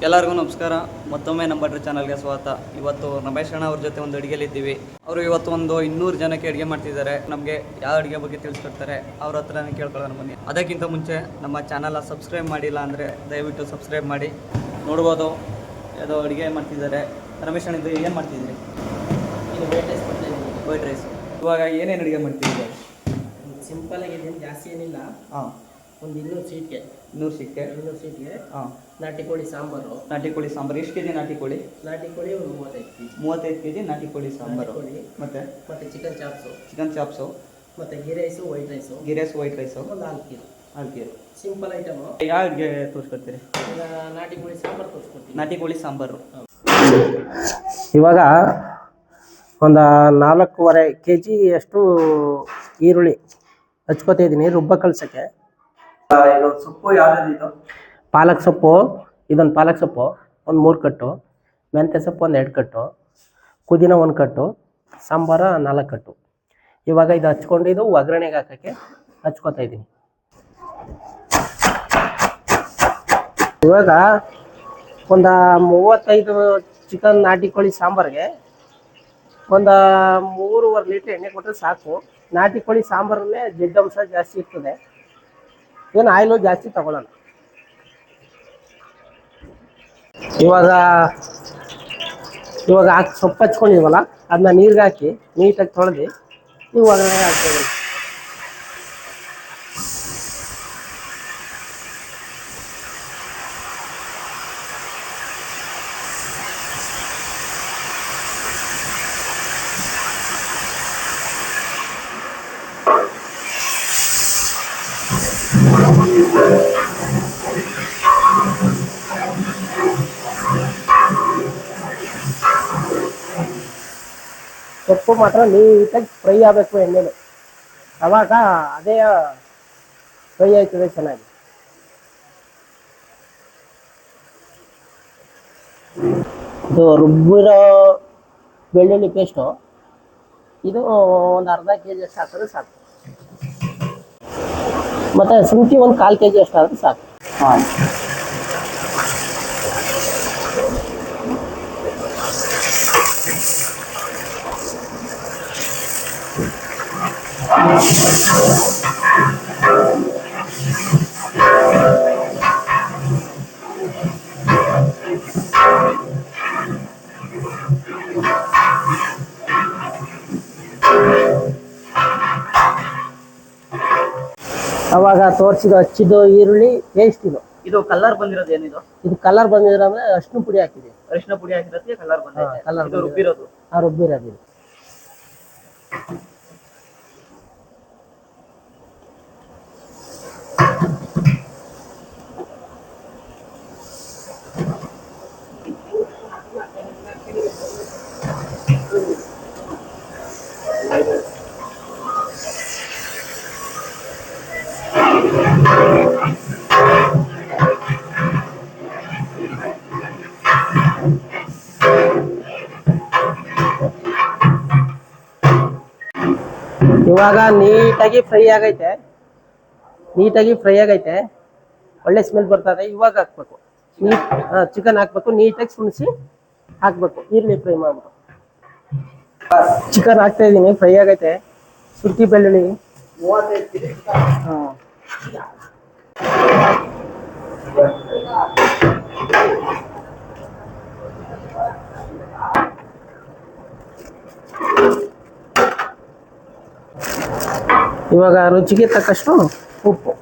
ಎಲ್ಲರಿಗೂ ನಮಸ್ಕಾರ. ಮತ್ತೊಮ್ಮೆ ನಮ್ಮ ಭಟ್ರ ಚಾನಲ್ಗೆ ಸ್ವಾಗತ. ಇವತ್ತು ರಮೇಶ್ ಅಣ್ಣ ಅವ್ರ ಜೊತೆ ಒಂದು ಅಡುಗೆಲಿದ್ದೀವಿ. ಅವರು ಇವತ್ತು ಒಂದು 200 ಜನಕ್ಕೆ ಅಡುಗೆ ಮಾಡ್ತಿದ್ದಾರೆ. ನಮಗೆ ಯಾವ ಅಡುಗೆ ಬಗ್ಗೆ ತಿಳಿಸ್ಕೊಡ್ತಾರೆ ಅವ್ರ ಹತ್ರನೇ ಕೇಳ್ಕೊಳ್ಳೋಣ ಬನ್ನಿ. ಅದಕ್ಕಿಂತ ಮುಂಚೆ ನಮ್ಮ ಚಾನಲ್ನ ಸಬ್ಸ್ಕ್ರೈಬ್ ಮಾಡಿಲ್ಲ ಅಂದರೆ ದಯವಿಟ್ಟು ಸಬ್ಸ್ಕ್ರೈಬ್ ಮಾಡಿ. ನೋಡ್ಬೋದು ಯಾವುದೋ ಅಡುಗೆ ಮಾಡ್ತಿದ್ದಾರೆ. ರಮೇಶ್ ಅಣ್ಣ ಇದು ಏನು ಮಾಡ್ತಿದ್ದೀರಿ? ಇದು ವೈಟ್ ರೈಸ್. ಇವಾಗ ಏನೇನು ಅಡುಗೆ ಮಾಡ್ತಿದ್ದೀರಿ? ಸಿಂಪಲ್ ಆಗಿದೆ, ಜಾಸ್ತಿ ಏನಿಲ್ಲ. ಹಾಂ, ಒಂದು 200 ಸೀಟ್ಗೆ 200 ಸೀಟ್ಗೆ. ಹಾಂ, ನಾಟಿ ಕೋಳಿ ಸಾಂಬಾರು. ನಾಟಿ ಕೋಳಿ ಸಾಂಬಾರು ಎಷ್ಟು ಕೆ ಜಿ? ನಾಟಿ ಕೋಳಿ ಒಂದು 35 kg ನಾಟಿ ಕೋಳಿ ಸಾಂಬಾರು. ಮತ್ತೆ ಚಿಕನ್ ಚಾಪ್ಸು, ಮತ್ತೆ ಗೀ ರೈಸು, ವೈಟ್ ರೈಸು ಒಂದು 4 kg. Simple item. ಯಾವ ಅಡುಗೆ ತೋರಿಸ್ಕೊಡ್ತೀರಿ? ಈಗ ನಾಟಿ ಕೋಳಿ ಸಾಂಬಾರು ತೋರಿಸ್ಕೊಡ್ತೀನಿ. ನಾಟಿ ಕೋಳಿ ಸಾಂಬಾರು. ಇವಾಗ ಒಂದು 4.5 kg ಅಷ್ಟು ಈರುಳ್ಳಿ ಹಚ್ಕೋತಾ ಇದ್ದೀನಿ ರುಬ್ಬ ಕಳ್ಸೋಕ್ಕೆ. ಸೊಪ್ಪು ಯಾವ್ದು? ಪಾಲಕ್ ಸೊಪ್ಪು, ಇದೊಂದು ಪಾಲಕ್ ಸೊಪ್ಪು ಒಂದು 3 ಕಟ್ಟು, ಮೆಂತ್ಯ ಸೊಪ್ಪು ಒಂದು 2 ಕಟ್ಟು, ಪುದೀನ 1 ಕಟ್ಟು, ಸಾಂಬಾರ 4 ಕಟ್ಟು. ಇವಾಗ ಇದು ಹಚ್ಕೊಂಡು ಇದು ಒಗ್ಗರಣೆಗೆ ಹಾಕೋಕ್ಕೆ ಹಚ್ಕೋತಾ ಇದ್ದೀನಿ. ಇವಾಗ ಒಂದು 35 ಚಿಕನ್ ನಾಟಿ ಕೋಳಿ ಸಾಂಬಾರಿಗೆ ಒಂದು 3.5 ಲೀಟ್ರ್ ಎಣ್ಣೆ ಕೊಟ್ಟರೆ ಸಾಕು. ನಾಟಿ ಕೋಳಿ ಸಾಂಬಾರಲ್ಲೇ ಜಿಡ್ಡಂಶ ಜಾಸ್ತಿ ಇರ್ತದೆ, ಏನು ಆಯಿಲು ಜಾಸ್ತಿ ತಗೊಳ್ಳೋಣ. ಇವಾಗ ಹಾಕಿ ಸೊಪ್ಪು ಹಚ್ಕೊಂಡಿದ್ದೀವಲ್ಲ ಅದನ್ನ ನೀರಿಗೆ ಹಾಕಿ ನೀಟಾಗಿ ತೊಳೆದು ನೀವು ಒಗ್ಗರಣೆ ಹಾಕ್ತೀವಿ. ಸೊಪ್ಪು ಮಾತ್ರ ನೀಟಾಗಿ ಫ್ರೈ ಆಗಬೇಕು ಎಣ್ಣೆಲಿ, ಅವಾಗ ಅದೇ ಫ್ರೈ ಆಯ್ತದೆ ಚೆನ್ನಾಗಿ. ಇದು ರುಬ್ಬಿರೋ ಬೆಳ್ಳುಳ್ಳಿ ಪೇಸ್ಟು, ಇದು ಒಂದು ಅರ್ಧ kg ಅಷ್ಟು ಹಾಕಿದ್ರೆ ಸಾಕು. ಮತ್ತು ಶುಂಠಿ ಒಂದು 1/4 kg ಅಷ್ಟು ಹಾಕಿದ್ರೆ ಸಾಕು. ಹಾಂ, ಅವಾಗ ತೋರಿಸಿದ ಹಚ್ಚಿದ್ದು ಈರುಳ್ಳಿ ಪೇಸ್ಟ್ ಇದು ಕಲರ್ ಬಂದಿರೋದು ಏನಿದು? ಇದು ಕಲರ್ ಬಂದಿರೋ ಅಂದ್ರೆ ಅರಿಶಿನ ಪುಡಿ ಹಾಕಿದೆ. ಅರಿಶಿನ ಪುಡಿ ಹಾಕಿರೋದಕ್ಕೆ ಕಲರ್ ಬಂದಿದೆ. ಕಲರ್ ಇದು ರುಬ್ಬಿರೋದು. ರುಬ್ಬಿರೋದು. ಇವಾಗ ನೀಟಾಗಿ ಫ್ರೈ ಆಗೈತೆ, ಒಳ್ಳೆ ಸ್ಮೆಲ್ ಬರ್ತದೆ. ಇವಾಗ ಹಾಕ್ಬೇಕು ಚಿಕನ್ ಹಾಕ್ಬೇಕು, ನೀಟಾಗಿ ಸುಣಿಸಿ ಹಾಕ್ಬೇಕು. ಈರುಳ್ಳಿ ಫ್ರೈ ಮಾಡ್ಬೇಕು. ಚಿಕನ್ ಹಾಕ್ತಾ ಇದ್ದೀನಿ, ಫ್ರೈ ಆಗೈತೆ. ಶುಂಠಿ ಬೆಳ್ಳುಳ್ಳಿ 35 ಹಾಂ, ಇವಾಗ ರುಚಿಗೆ ತಕ್ಕಷ್ಟು ಉಪ್ಪು.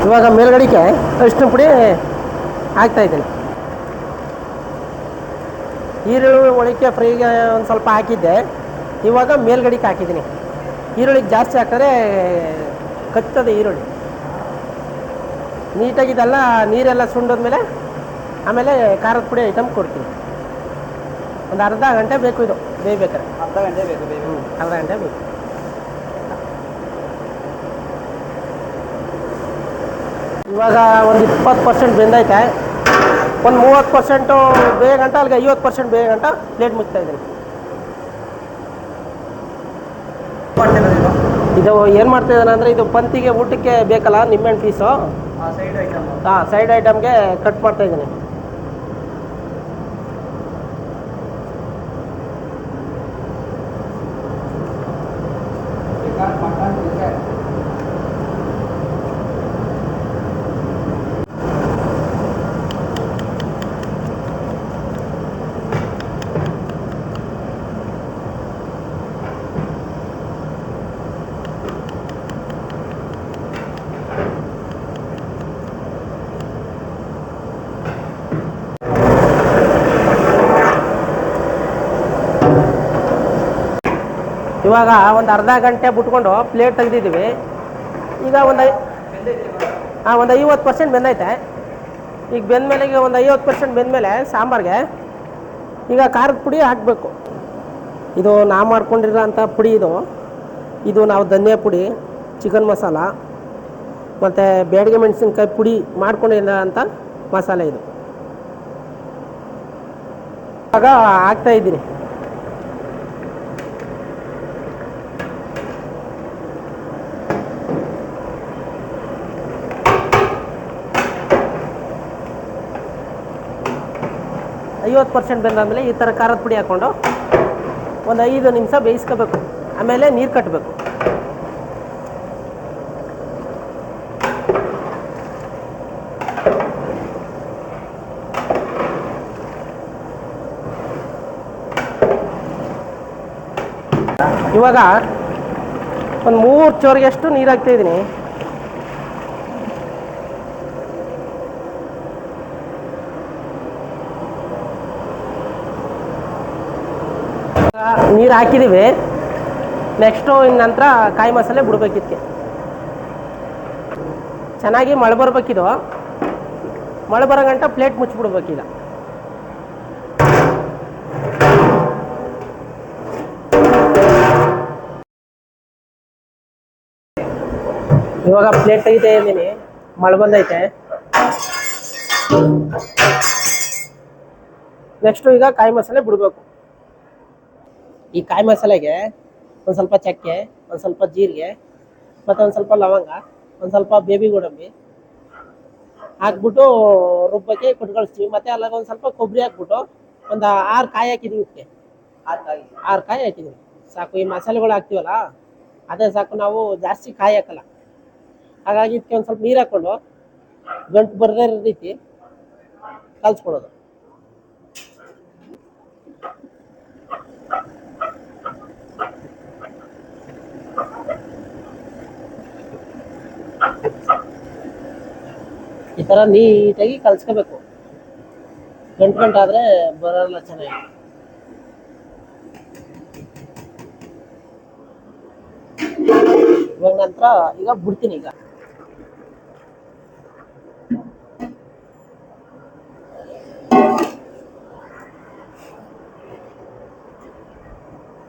ಇವಾಗ ಮೇಲ್ಗಡೆಗೆ ಅರಿಶಿನ ಪುಡಿ ಹಾಕ್ತಾ ಇದ್ದೀನಿ. ಈರುಳ್ಳಿ ಒಳಕ್ಕೆ ಫ್ರೈಗೆ ಒಂದು ಸ್ವಲ್ಪ ಹಾಕಿದ್ದೆ, ಇವಾಗ ಮೇಲ್ಗಡೆಗೆ ಹಾಕಿದ್ದೀನಿ. ಈರುಳ್ಳಿಗೆ ಜಾಸ್ತಿ ಹಾಕಿದ್ರೆ ಕಚ್ಚದೆ ಈರುಳ್ಳಿ. ನೀಟಾಗಿದೆಲ್ಲ ನೀರೆಲ್ಲ ಸುಂಡೋದ್ಮೇಲೆ ಆಮೇಲೆ ಖಾರದ ಪುಡಿ ಐಟಮ್ ಕೊಡ್ತೀನಿ. ಒಂದು ಅರ್ಧ ಗಂಟೆ ಬೇಕು ಇದು ಬೇಯ್ಬೇಕಾದ್ರೆ. ಅರ್ಧ ಗಂಟೆ ಬೇಕು. ಅರ್ಧ ಗಂಟೆ ಬೇಕು. ಇವಾಗ ಒಂದು 20% ಬೆಂದೈತೆ. ಒಂದು 30% ಬೇಗಂಟ ಅಲ್ಲಿಗೆ 50% ಬೇಗಂಟ ಪ್ಲೇಟ್ ಮುಚ್ತಾ ಇದ್ದೀನಿ. ಮಾಡ್ತಿರೋದು ಇದು ಏನು ಮಾಡ್ತಿದ್ದಾನೆ ಅಂದರೆ ಇದು ಪಂತಿಗೆ ಊಟಕ್ಕೆ ಬೇಕಲ್ಲ ನಿಂಬೆಹಣ್ಣು ಪೀಸು. Side item. ಹಾಂ, ಸೈಡ್ ಐಟಮ್ಗೆ ಕಟ್ ಮಾಡ್ತಾಯಿದ್ದೀನಿ. ಇವಾಗ ಒಂದು ಅರ್ಧ ಗಂಟೆ ಬಿಟ್ಕೊಂಡು ಪ್ಲೇಟ್ ತೆಗೆದಿದ್ದೀವಿ. ಈಗ ಒಂದು 50% ಬೆಂದೈತೆ. ಈಗ ಬೆಂದಮೇಲೆ ಈಗ ಒಂದು 50% ಬೆಂದಮೇಲೆ ಸಾಂಬಾರಿಗೆ ಈಗ ಖಾರದ ಪುಡಿ ಹಾಕಬೇಕು. ಇದು ನಾವು ಮಾಡ್ಕೊಂಡಿರೋ ಅಂಥ ಪುಡಿ ಇದು ನಾವು ಧನಿಯಾ ಪುಡಿ, ಚಿಕನ್ ಮಸಾಲ ಮತ್ತು ಬ್ಯಾಡಗೆ ಮೆಣಸಿನ್ಕಾಯಿ ಪುಡಿ ಮಾಡ್ಕೊಂಡಿರೋ ಅಂಥ ಮಸಾಲೆ ಇದು. ಇವಾಗ ಹಾಕ್ತಾಯಿದ್ದೀನಿ. ಐವತ್ತು ಪರ್ಸೆಂಟ್ ಬೆಂದಾದಮೇಲೆ ಈ ಥರ ಖಾರದ ಪುಡಿ ಹಾಕ್ಕೊಂಡು ಒಂದು 5 ನಿಮಿಷ ಬೇಯಿಸ್ಕೋಬೇಕು. ಆಮೇಲೆ ನೀರು ಕಟ್ಟಬೇಕು. ಇವಾಗ ಒಂದು 3 ಚೋರಿಗೆಷ್ಟು ನೀರು ಹಾಕ್ತಾಯಿದ್ದೀನಿ. ನೀರು ಹಾಕಿದ್ದೀವಿ. ನೆಕ್ಸ್ಟು ಇನ್ನು ನಂತರ ಕಾಯಿ ಮಸಾಲೆ ಬಿಡ್ಬೇಕಿತ್ತು. ಚೆನ್ನಾಗಿ ಮಳೆ ಬರ್ಬೇಕಿದು. ಮಳೆ ಬರೋ ಗಂಟ ಪ್ಲೇಟ್ ಮುಚ್ಚಿಬಿಡ್ಬೇಕೀಗ. ಇವಾಗ ಪ್ಲೇಟ್ ತೆಗಿತಾ ಇದ್ದೀನಿ. ಮಳೆ ಬಂದೈತೆ. ನೆಕ್ಸ್ಟು ಈಗ ಕಾಯಿ ಮಸಾಲೆ ಬಿಡಬೇಕು. ಈ ಕಾಯಿ ಮಸಾಲೆಗೆ ಒಂದು ಸ್ವಲ್ಪ ಚಕ್ಕೆ, ಒಂದು ಸ್ವಲ್ಪ ಜೀರಿಗೆ ಮತ್ತು ಒಂದು ಸ್ವಲ್ಪ ಲವಂಗ, ಒಂದು ಸ್ವಲ್ಪ ಬೇಬಿ ಗೋಡಂಬಿ ಹಾಕ್ಬಿಟ್ಟು ರುಬ್ಬಕ್ಕೆ ಕೊಟ್ಕಳಿಸ್ತೀವಿ. ಮತ್ತು ಅಲ್ಲಾಗ ಒಂದು ಸ್ವಲ್ಪ ಕೊಬ್ಬರಿ ಹಾಕ್ಬಿಟ್ಟು ಒಂದು 6 ಕಾಯಿ ಹಾಕಿದ್ವಿ. ಇದಕ್ಕೆ 6 ಕಾಯಿ ಹಾಕಿದ್ವಿ ಸಾಕು. ಈ ಮಸಾಲೆಗಳು ಹಾಕ್ತೀವಲ್ಲ ಅದೇ ಸಾಕು. ನಾವು ಜಾಸ್ತಿ ಕಾಯಿ ಹಾಕಲ್ಲ. ಹಾಗಾಗಿ ಇದಕ್ಕೆ ಒಂದು ಸ್ವಲ್ಪ ನೀರು ಹಾಕ್ಕೊಂಡು ಗಂಟು ಬರದೇ ಇರೋ ರೀತಿ ಕಲಿಸ್ಕೊಡೋದು. ಈ ಥರ ನೀಟಾಗಿ ಕಲಿಸ್ಕೋಬೇಕು. ಗಂಟಾದರೆ ಬರೋಲ್ಲ ಚೆನ್ನಾಗಿ. ಇವಾಗ ನಂತರ ಈಗ ಬಿಡ್ತೀನಿ. ಈಗ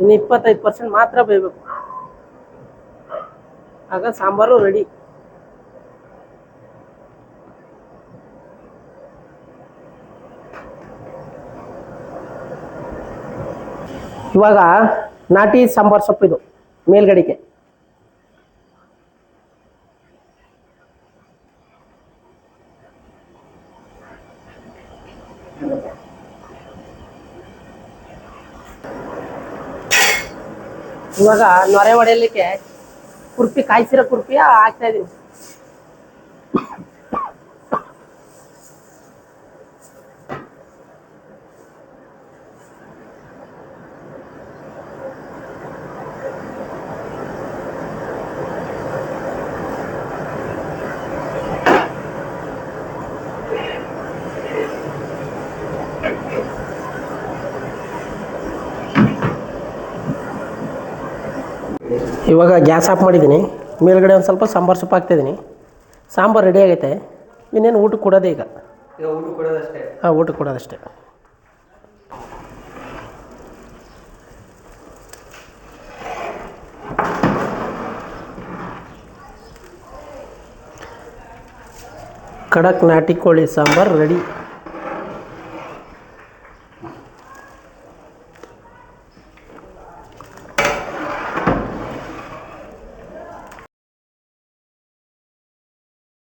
ಇನ್ನು 25% ಮಾತ್ರ ಬೇಯಬೇಕು. ಆಗ ಸಾಂಬಾರು ರೆಡಿ. ಇವಾಗ ನಾಟಿ ಸಾಂಬಾರು ಸೊಪ್ಪಿದು ಮೇಲ್ಗಡೆಗೆ ಇವಾಗ ನೊರೆ ಹೊಡೆಯಲಿಕ್ಕೆ ಕುರ್ಪಿ, ಕಾಯಿಸಿರೋ ಕುರ್ಪಿ ಹಾಕ್ತಾ ಇದೀನಿ. ಇವಾಗ ಗ್ಯಾಸ್ ಆಫ್ ಮಾಡಿದ್ದೀನಿ. ಮೇಲ್ಗಡೆ ಒಂದು ಸ್ವಲ್ಪ ಸಾಂಬಾರು ಸೊಪ್ಪು ಹಾಕ್ತಾಯಿದ್ದೀನಿ. ಸಾಂಬಾರು ರೆಡಿ ಆಗೈತೆ. ಇನ್ನೇನು ಊಟಕ್ಕೆ ಕೊಡೋದೇ ಈಗ. ಊಟಕ್ಕೆ ಕೊಡೋದಷ್ಟೇ. ಹಾಂ, ಊಟಕ್ಕೆ ಕೊಡೋದಷ್ಟೇ. ಖಡಕ್ ನಾಟಿ ಕೋಳಿ ಸಾಂಬಾರು ರೆಡಿ.